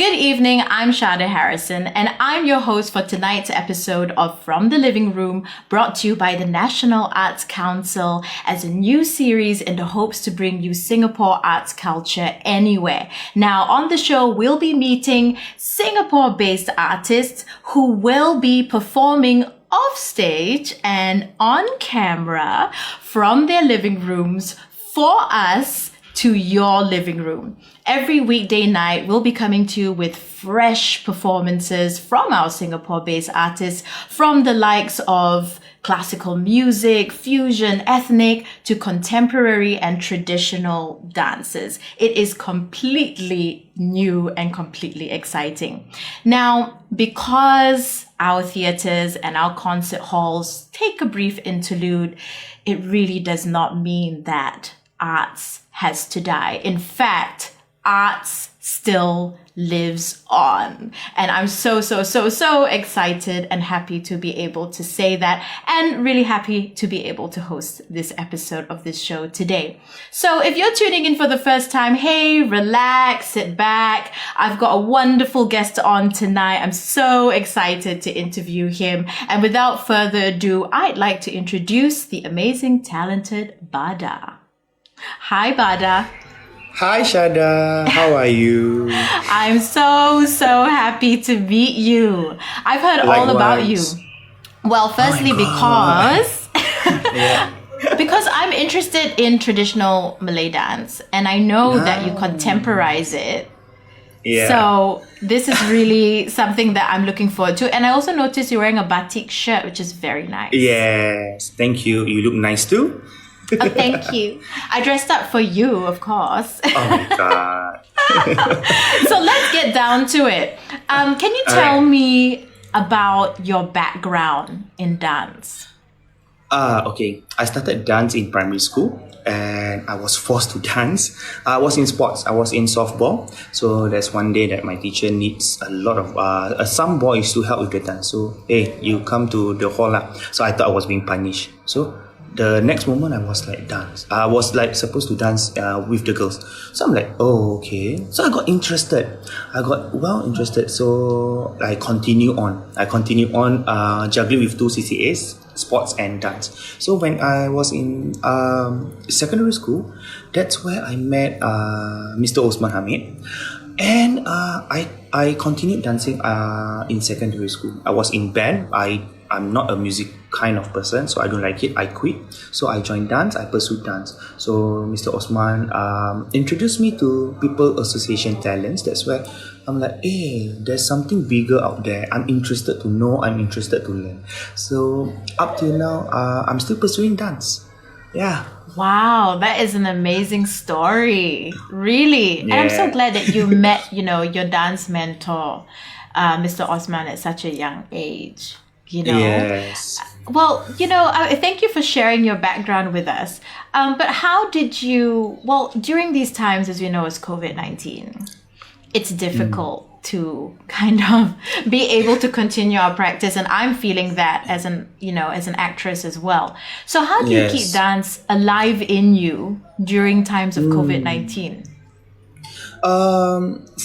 Good evening, I'm Sharda Harrison, and I'm your host for tonight's episode of From the Living Room, brought to you by the National Arts Council as a new series in the hopes to bring you Singapore arts culture anywhere. Now, on the show, we'll be meeting Singapore-based artists who will be performing off stage and on camera from their living rooms for us to your living room. Every weekday night, we'll be coming to you with fresh performances from our Singapore-based artists, from the likes of classical music, fusion, ethnic, to contemporary and traditional dances. It is completely new and completely exciting. Now, because our theatres and our concert halls take a brief interlude, it really does not mean that arts has to die. In fact, arts still lives on. And I'm so excited and happy to be able to say that, and really happy to be able to host this episode of this show today. So if you're tuning in for the first time, hey, relax, sit back. I've got a wonderful guest on tonight. I'm so excited to interview him. And without further ado, I'd like to introduce the amazing, talented Bada. Hi, Bada. Hi, Sharda. How are you? I'm so happy to meet you. I've heard all about you. Well, firstly, because because I'm interested in traditional Malay dance, and I know that you contemporize it. Yeah. So this is really something that I'm looking forward to. And I also noticed you're wearing a batik shirt, which is very nice. Yes. Thank you. You look nice too. Oh, thank you. I dressed up for you, of course. Oh my God. So let's get down to it. Can you tell me about your background in dance? Okay. I started dance in primary school and I was forced to dance. I was in sports. I was in softball. So there's one day that my teacher needs a lot of some boys to help with the dance. So, hey, you come to the hall lah. So I thought I was being punished. So the next moment I was like supposed to dance with the girls. So I'm like, oh, okay. So I got interested. I got well interested. So I continue on juggling with two CCAs, sports and dance. So when I was in secondary school, that's where I met Mr. Osman Hamid. And I continued dancing in secondary school. I was in band. I'm not a music kind of person, so I don't like it. I quit. So I joined dance. I pursued dance. So Mr. Osman introduced me to People Association Talents. That's where I'm like, hey, there's something bigger out there. I'm interested to know. I'm interested to learn. So up till now, I'm still pursuing dance. Yeah. Wow, that is an amazing story. Really. Yeah. And I'm so glad that you met, your dance mentor, Mr. Osman, at such a young age. Yes. Well, thank you for sharing your background with us. But how did you, during these times, as we know, as COVID-19, it's difficult to kind of be able to continue our practice. And I'm feeling that as an actress as well. So how do you keep dance alive in you during times of COVID-19?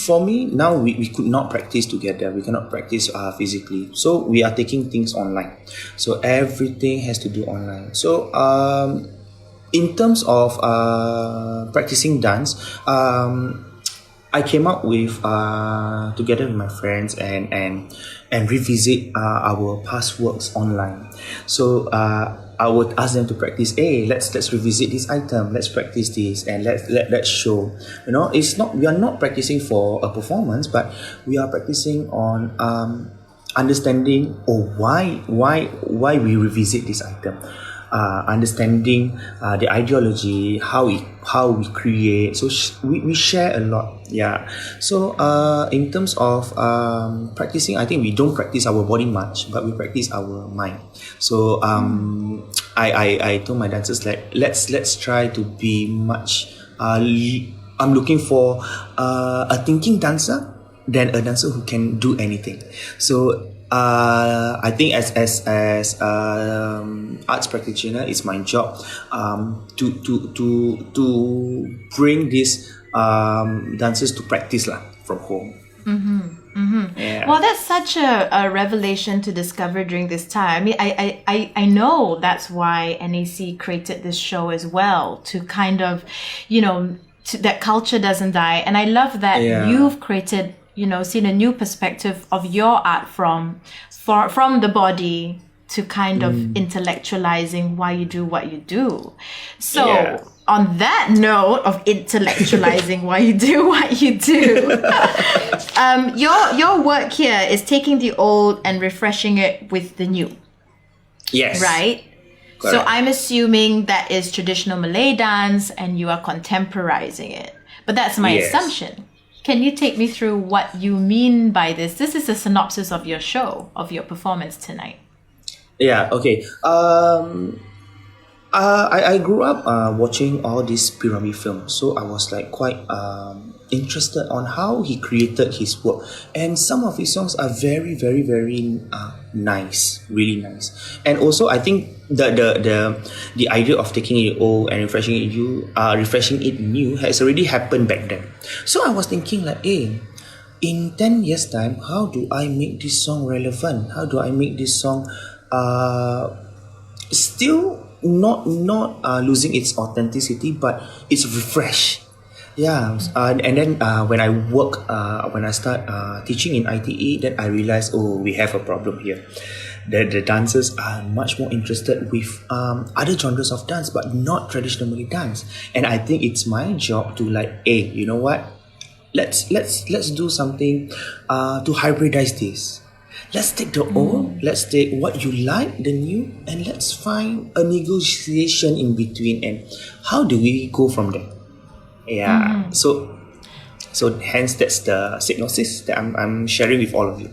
For me, now we could not practice together. We cannot practice physically. So we are taking things online. So everything has to do online. So in terms of practicing dance, I came up with together with my friends and revisit our past works online. So I would ask them to practice. Hey, let's revisit this item. Let's practice this and let's show. It's not, we are not practicing for a performance, but we are practicing on understanding why we revisit this item. Understanding the ideology, how we create. So we share a lot. Yeah. So in terms of practicing, I think we don't practice our body much, but we practice our mind. So I told my dancers, like, let's try to be much. I'm looking for a thinking dancer than a dancer who can do anything. So I think as arts practitioner, it's my job to bring these dancers to practice from home. Yeah. Well, that's such a revelation to discover during this time. I mean, I know that's why NAC created this show as well, to kind of, that culture doesn't die. And I love that you've created, seen a new perspective of your art from the body to kind of intellectualizing why you do what you do. So on that note of intellectualizing why you do what you do, your work here is taking the old and refreshing it with the new. Yes. Right? Correct. So I'm assuming that is traditional Malay dance and you are contemporizing it. But that's my assumption. Can you take me through what you mean by this? This is a synopsis of your show, of your performance tonight. Yeah, okay. I grew up watching all these pyramid films, so I was like quite interested on how he created his work, and some of his songs are very, very, very nice, really nice. And also, I think the idea of taking it old and refreshing it new has already happened back then. So I was thinking like, hey, in 10 years time, how do I make this song relevant? How do I make this song still not losing its authenticity, but it's refreshed? And then when I start teaching in ITE, then I realized, we have a problem here. The dancers are much more interested with other genres of dance, but not traditional Malay dance. And I think it's my job to like, hey, you know what? Let's do something to hybridize this. Let's take the old, let's take what you like, the new, and let's find a negotiation in between. And how do we go from there? Yeah. So hence that's the synopsis that I'm sharing with all of you.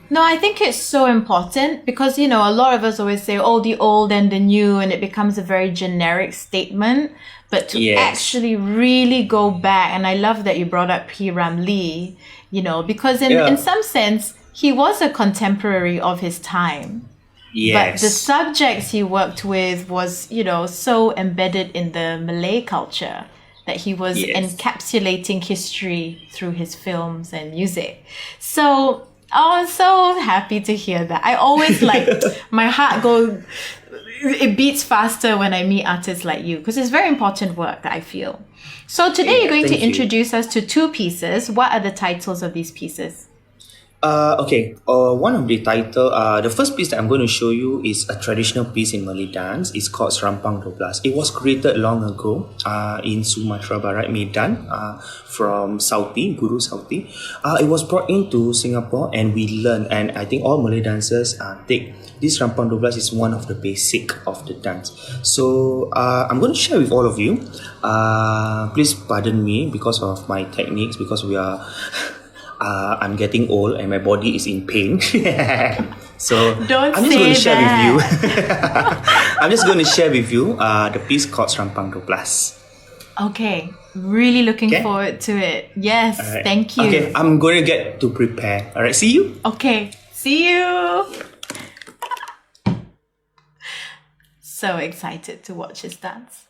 No, I think it's so important because, a lot of us always say, the old and the new, and it becomes a very generic statement. But to actually really go back, and I love that you brought up P. Ram Lee, because in some sense, he was a contemporary of his time. Yes. But the subjects he worked with was, so embedded in the Malay culture that he was encapsulating history through his films and music. So I'm so happy to hear that. I always my heart it beats faster when I meet artists like you, because it's very important work, I feel. So today you're going to introduce us to two pieces. What are the titles of these pieces? One of the title, the first piece that I'm going to show you is a traditional piece in Malay dance. It's called Serampang 12. It was created long ago in Sumatera Barat, Medan, from Sauti, Guru Sauti. It was brought into Singapore and we learned, and I think all Malay dancers take this Serampang 12 is one of the basic of the dance. So I'm going to share with all of you. Please pardon me because of my techniques, because we are... I'm getting old and my body is in pain. So I'm just going to share with you. I'm just going to share with you the piece called Serampang 12. Okay, really looking forward to it. Yes, thank you. Okay, I'm going to get to prepare. All right, see you. Okay, see you. So excited to watch his dance.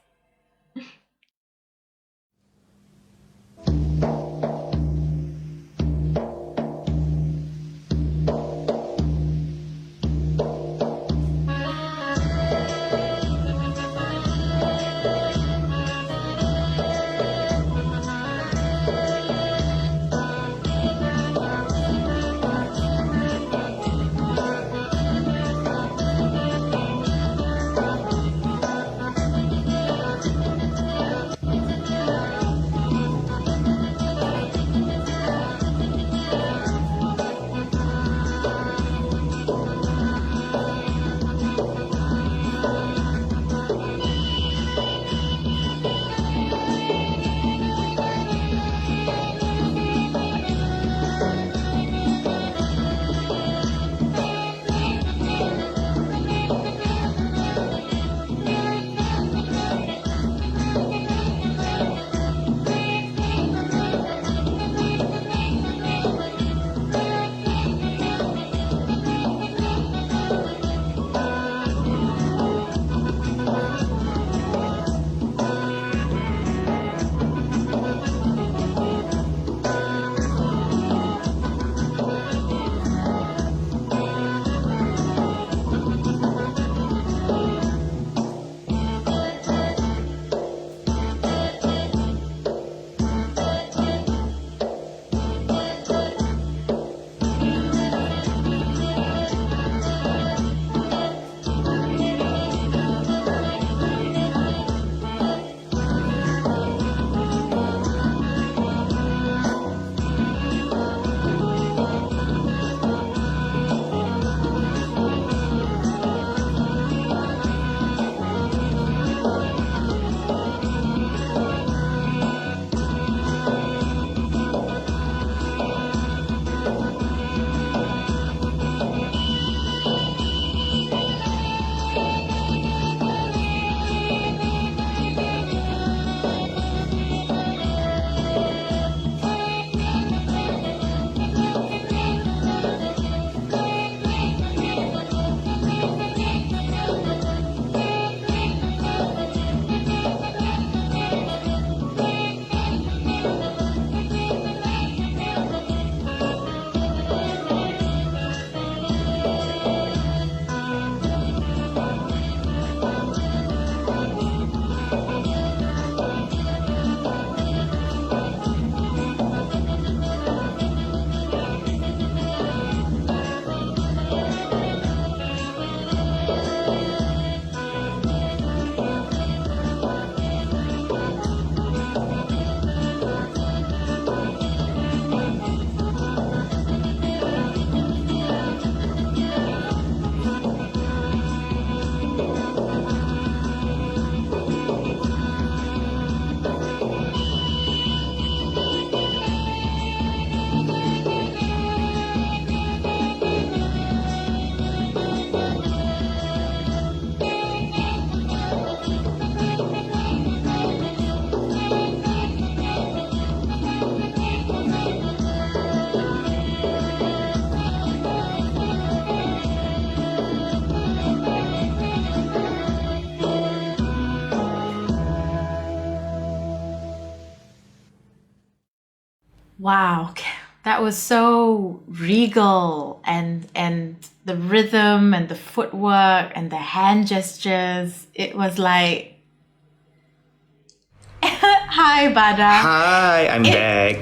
Wow, that was so regal, and the rhythm and the footwork and the hand gestures. It was like, hi, Bada. Hi, I'm back.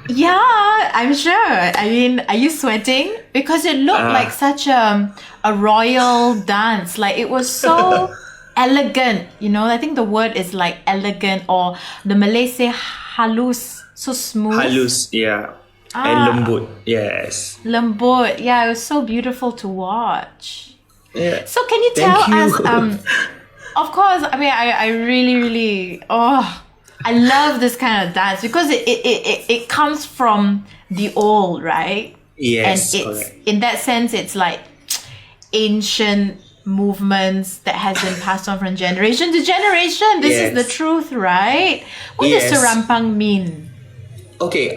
Yeah, I'm sure. I mean, are you sweating? Because it looked like such a royal dance. Like it was so elegant. You know, I think the word is like elegant, or the Malay say halus, so smooth. Halus, yeah. And lembut, yes. Lembut, yeah, it was so beautiful to watch. Yeah. So can you tell us? Of course, I mean, I really, really, I love this kind of dance because it comes from the old, right? Yes, and it's correct. in that sense, it's like ancient movements that has been passed on from generation to generation. This is the truth, right? What does serampang mean? Okay,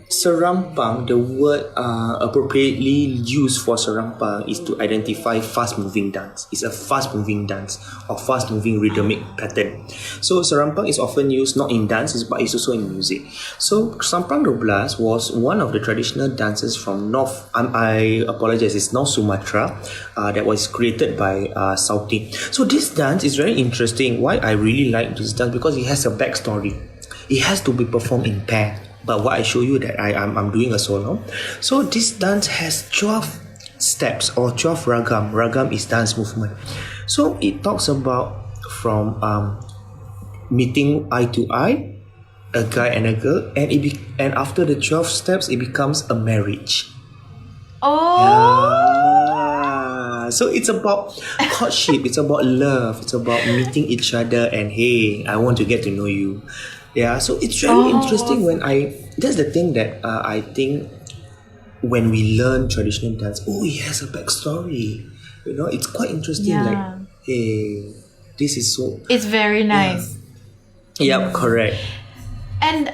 serampang, the word appropriately used for serampang is to identify fast-moving dance. It's a fast-moving dance or fast-moving rhythmic pattern. So serampang is often used not in dances but it's also in music. So Serampang 12 was one of the traditional dances from North, I apologize, it's North Sumatra, that was created by Sauti. So this dance is very interesting. Why I really like this dance? Because it has a backstory. It has to be performed in pair. But what I show you that I'm doing a solo. So this dance has 12 steps or 12 ragam. Ragam is dance movement. So it talks about from meeting eye to eye, a guy and a girl, and after the 12 steps, it becomes a marriage. So it's about courtship, it's about love, it's about meeting each other and hey, I want to get to know you. Yeah, so it's very interesting that's the thing that I think when we learn traditional dance, it has a backstory. You know, it's quite interesting. Yeah. Like, hey, this is so. It's very nice. Yeah, correct. And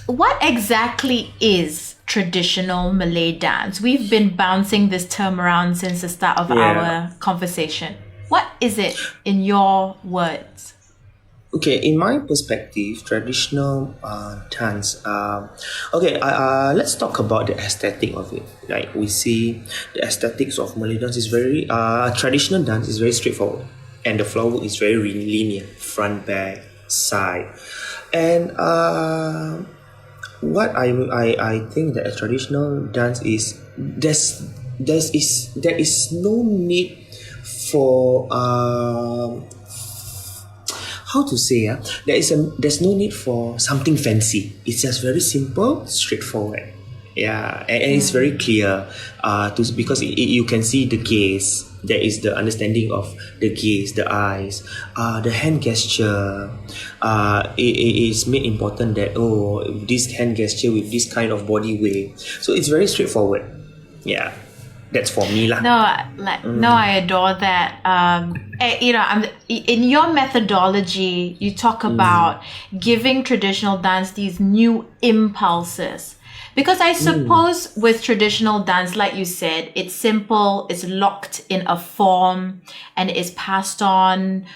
what exactly is traditional Malay dance? We've been bouncing this term around since the start of our conversation. What is it in your words? Okay, in my perspective, traditional dance. Let's talk about the aesthetic of it. Like we see, the aesthetics of Malay dance is very traditional dance is very straightforward, and the floor work is very linear, front, back, side, and what I think that a traditional dance is there is no need for how to say there's no need for something fancy. It's just very simple, straightforward. Yeah, and it's very clear because you can see the gaze. There is the understanding of the gaze, the eyes, the hand gesture. It is made important that this hand gesture with this kind of body way. So it's very straightforward. Yeah. That's for me lah. No, I adore that. In your methodology, you talk about giving traditional dance these new impulses. Because I suppose with traditional dance, like you said, it's simple, it's locked in a form, and it's passed on,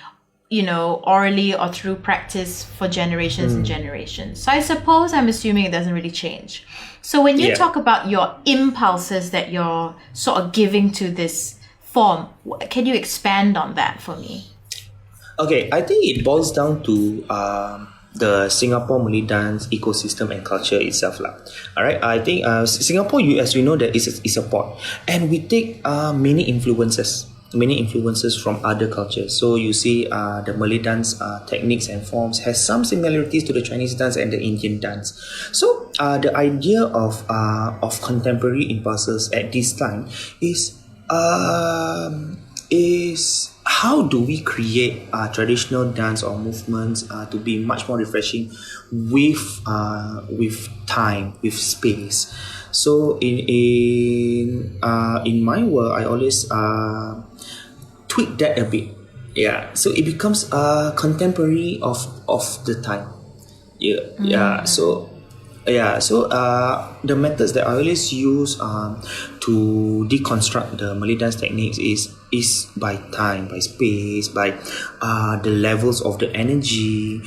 orally or through practice for generations and generations. So I suppose I'm assuming it doesn't really change. So when you talk about your impulses that you're sort of giving to this form, can you expand on that for me? Okay, I think it boils down to the Singapore Malay dance ecosystem and culture itself lah. Alright, I think Singapore, as we know, that is a port, and we take many influences from other cultures. So you see the Malay dance techniques and forms has some similarities to the Chinese dance and the Indian dance. So the idea of contemporary impulses at this time is how do we create traditional dance or movements to be much more refreshing with time, with space. So in my work, I always tweak that a bit. Yeah, so it becomes contemporary of the time. Yeah. So Yeah, so the methods that I always use to deconstruct the Malay dance techniques is by time, by space, by the levels of the energy.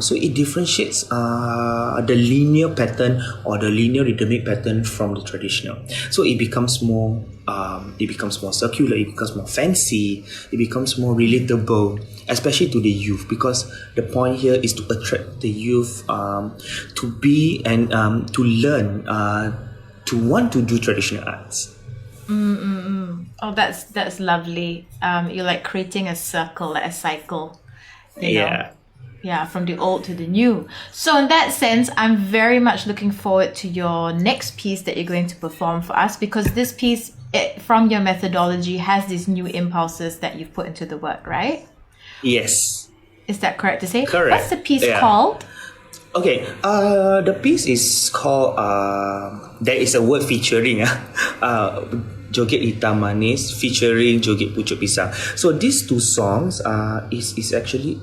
So it differentiates the linear pattern or the linear rhythmic pattern from the traditional. So it becomes more circular, it becomes more fancy, it becomes more relatable, especially to the youth, because the point here is to attract the youth to be and to learn, to want to do traditional arts. Oh, that's lovely. You're like creating a circle, like a cycle. You know? Yeah. Yeah, from the old to the new. So in that sense, I'm very much looking forward to your next piece that you're going to perform for us, because this piece, from your methodology, has these new impulses that you've put into the work, right? Yes. Is that correct to say? Correct. What's the piece Yeah. called? Okay, the piece is called, there is a word featuring, Joget Hitam Manis featuring Joget Pucuk Pisang. So these two songs is actually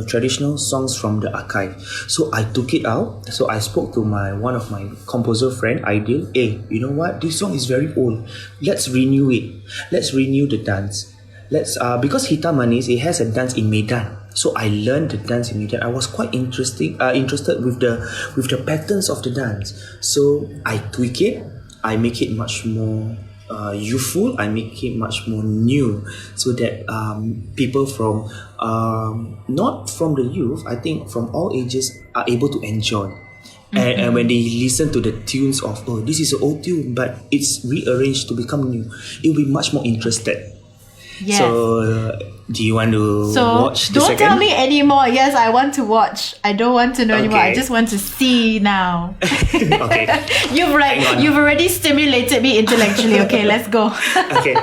traditional songs from the archive. So I took it out. So I spoke to one of my composer friend, Ideal. Hey, you know what? This song is very old. Let's renew it. Let's renew the dance. Because Hitam Manis, it has a dance in Medan. So I learned the dance in Medan. I was quite interested with the patterns of the dance. So I tweak it. I make it much more youthful. I make it much more new, so that people from not from the youth, I think from all ages, are able to enjoy. And when they listen to the tunes of, oh, this is an old tune, but it's rearranged to become new, it will be much more interested. Yes. So, do you want to watch the don't second? tell me anymore. Yes, I want to watch. I don't want to know anymore. I just want to see now. Okay. You've already stimulated me intellectually. Okay, let's go. Okay.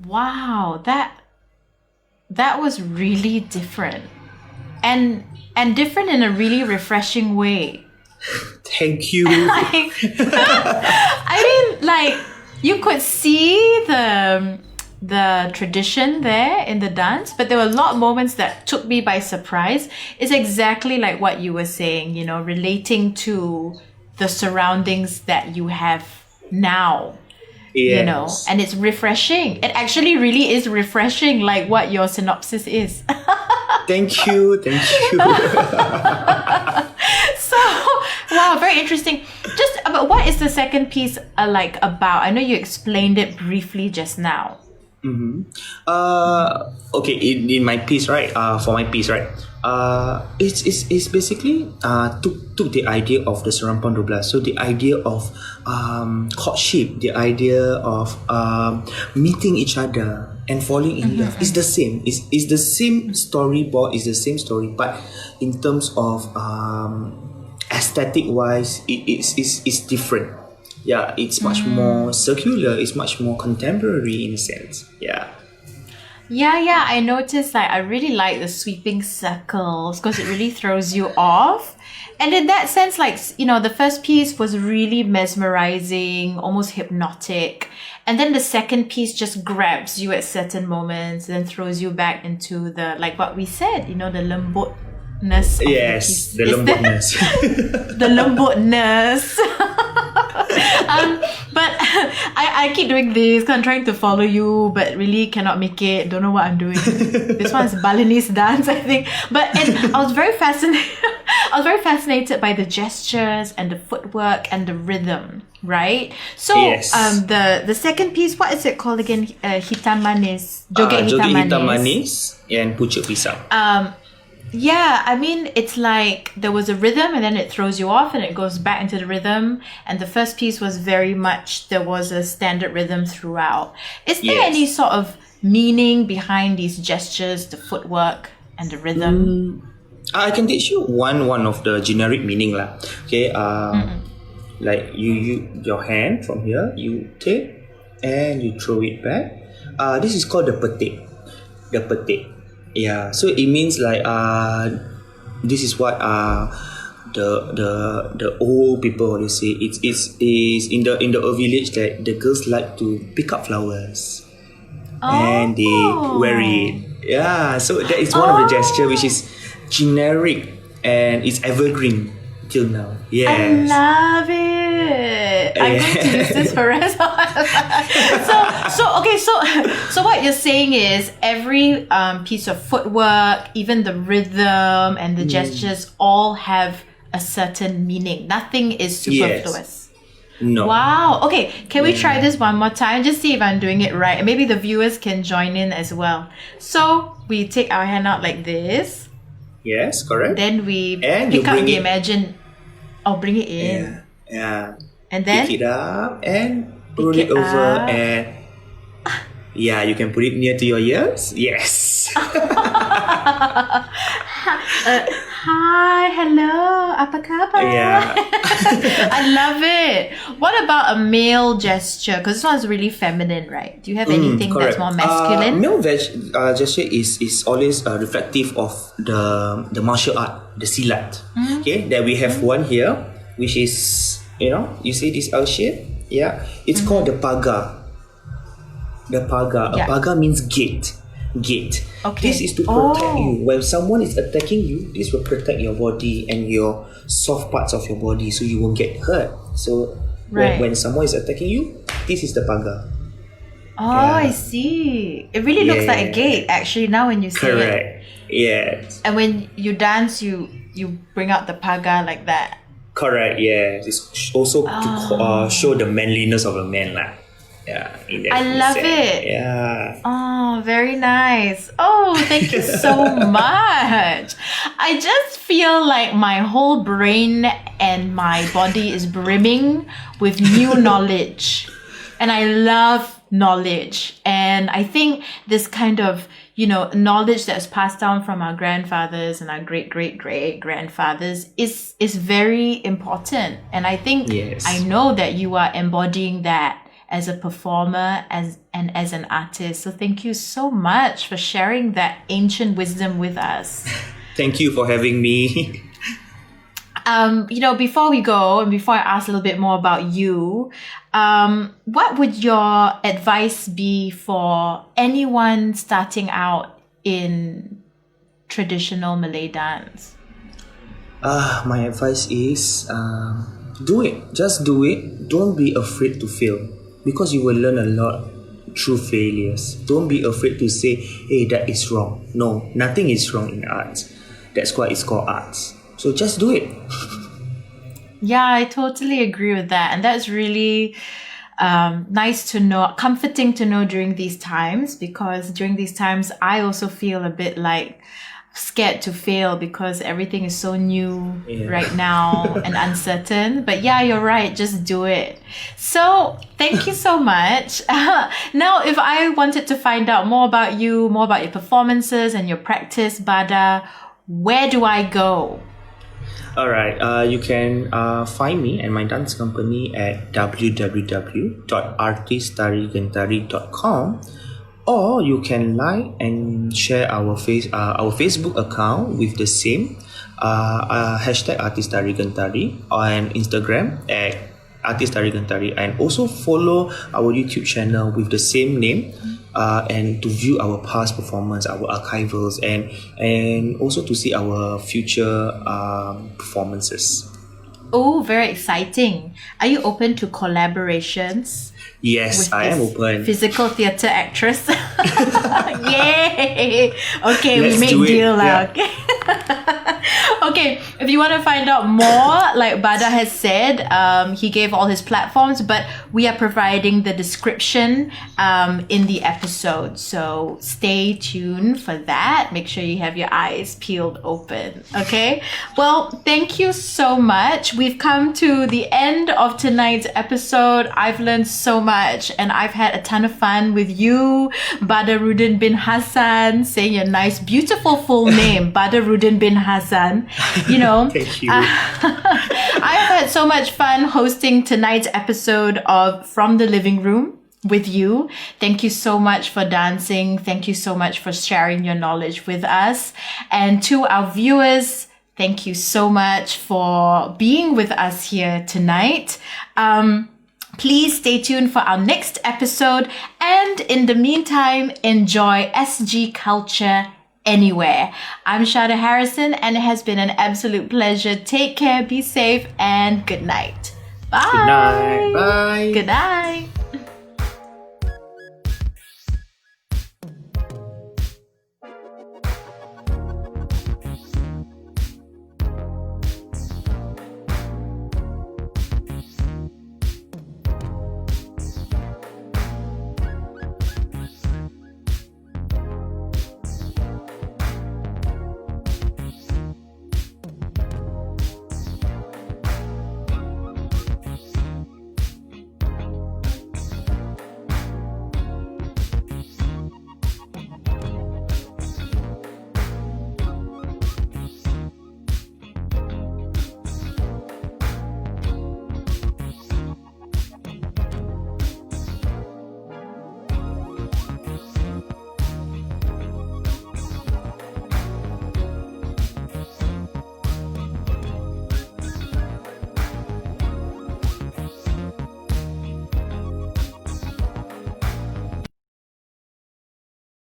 Wow, that was really different. And different in a really refreshing way. Thank you. Like, I mean, like, you could see the tradition there in the dance, but there were a lot of moments that took me by surprise. It's exactly like what you were saying, you know, relating to the surroundings that you have now. Yes. You know, and it's refreshing. It actually really is refreshing, like what your synopsis is. Thank you. So, wow, very interesting. Just about what is the second piece like about? I know you explained it briefly just now. Okay, in my piece, right? For my piece, right? It's basically took the idea of the Serampang 12. So the idea of courtship, the idea of meeting each other and falling in love is the same. It's the same storyboard. It's the same story, but in terms of aesthetic wise, it's different. Yeah, it's much more circular. It's much more contemporary in a sense. Yeah. Yeah, I noticed like I really like the sweeping circles because it really throws you off. And in that sense, like, you know, the first piece was really mesmerizing, almost hypnotic. And then the second piece just grabs you at certain moments, then throws you back into the, like what we said, you know, the lembutness. Yes, the lembutness. The lembutness. But I keep doing this because I'm trying to follow you, but really cannot make it. Don't know what I'm doing. This one's Balinese dance, I think. And I was very fascinated. I was very fascinated by the gestures and the footwork and the rhythm, right? So, yes. The second piece, what is it called again? Hitam Manis, Joget Joget Hitam Hitam Manis, Manis and Pucuk Pisang. Yeah, I mean, it's like there was a rhythm and then it throws you off and it goes back into the rhythm. And the first piece was very much, there was a standard rhythm throughout. Is there any sort of meaning behind these gestures, the footwork and the rhythm? I can teach you one of the generic meaning lah. Okay, like you your hand from here, you take and you throw it back. This is called the petik. The petik. Yeah, so it means like this is what the old people always say. It's in the old village that the girls like to pick up flowers and they wear it. Yeah, so that is one of the gesture which is generic and it's evergreen till now. Yes. I love it. I'm going to use this for rest of my life. So what you're saying is every piece of footwork, even the rhythm and the gestures all have a certain meaning. Nothing is superfluous. No. Wow. Okay, can we try this one more time? Just see if I'm doing it right. And maybe the viewers can join in as well. So we take our hand out like this. Yes, correct. Then we and pick up the it. imagine. Oh, bring it in. Yeah. And then pick it up and roll it over and yeah, you can put it near to your ears. Yes. Hi, hello, apa khabar? Yeah. I love it. What about a male gesture? Because this one's really feminine, right? Do you have anything that's more masculine? Male gesture is always reflective of the martial art, the silat. Okay, that we have one here, which is, you see this L shape? Yeah, it's called the pagar. The pagar. Yeah. A pagar means gate. Okay. This is to protect you. When someone is attacking you, this will protect your body and your soft parts of your body so you won't get hurt. So when someone is attacking you, this is the pagar. I see. It really looks like a gate actually now when you say it. Correct. Yes. And when you dance, you bring out the pagar like that. Correct, yes. It's also to show the manliness of a man lah. Yeah, I love it. Yeah. Oh, very nice. Oh, thank you so much. I just feel like my whole brain and my body is brimming with new knowledge. And I love knowledge. And I think this kind of, knowledge that's passed down from our grandfathers and our great-great-great-grandfathers is very important. And I think I know that you are embodying that as a performer, and as an artist. So thank you so much for sharing that ancient wisdom with us. Thank you for having me. Before we go and before I ask a little bit more about you, what would your advice be for anyone starting out in traditional Malay dance? My advice is do it. Just do it. Don't be afraid to fail, because you will learn a lot through failures. Don't be afraid to say, hey, that is wrong. No, nothing is wrong in arts. That's why it's called arts. So just do it. Yeah, I totally agree with that. And that's really nice to know, comforting to know during these times, because during these times, I also feel a bit like scared to fail because everything is so new right now and uncertain. But yeah, you're right. Just do it. So thank you so much. Now, if I wanted to find out more about you, more about your performances and your practice, Bada, where do I go? All right. You can find me and my dance company at www.artistarigentari.com, or you can like and share our Facebook account with the same hashtag Artistari Gentari, on Instagram at Artistari Gentari, and also follow our YouTube channel with the same name, and to view our past performance, our archivals, and also to see our future performances. Oh, very exciting. Are you open to collaborations? Yes, I am open. Physical theatre actress. Yay! Okay, Let's we make deal now. Okay. Okay, if you want to find out more, like Bada has said, he gave all his platforms, but we are providing the description in the episode. So stay tuned for that. Make sure you have your eyes peeled open. Okay? Well, thank you so much. We've come to the end of tonight's episode. I've learned so much and I've had a ton of fun with you, Badarudin Bin Hassan, saying your nice, beautiful full name, Badarudin Bin Hassan. Thank you. I've had so much fun hosting tonight's episode of From the Living Room with you. Thank you so much for dancing. Thank you so much for sharing your knowledge with us. And to our viewers, thank you so much for being with us here tonight. Please stay tuned for our next episode. And in the meantime, enjoy SG culture anywhere. I'm Sharda Harrison, and it has been an absolute pleasure. Take care, be safe, and good night. Bye. Good night. Bye. Good night.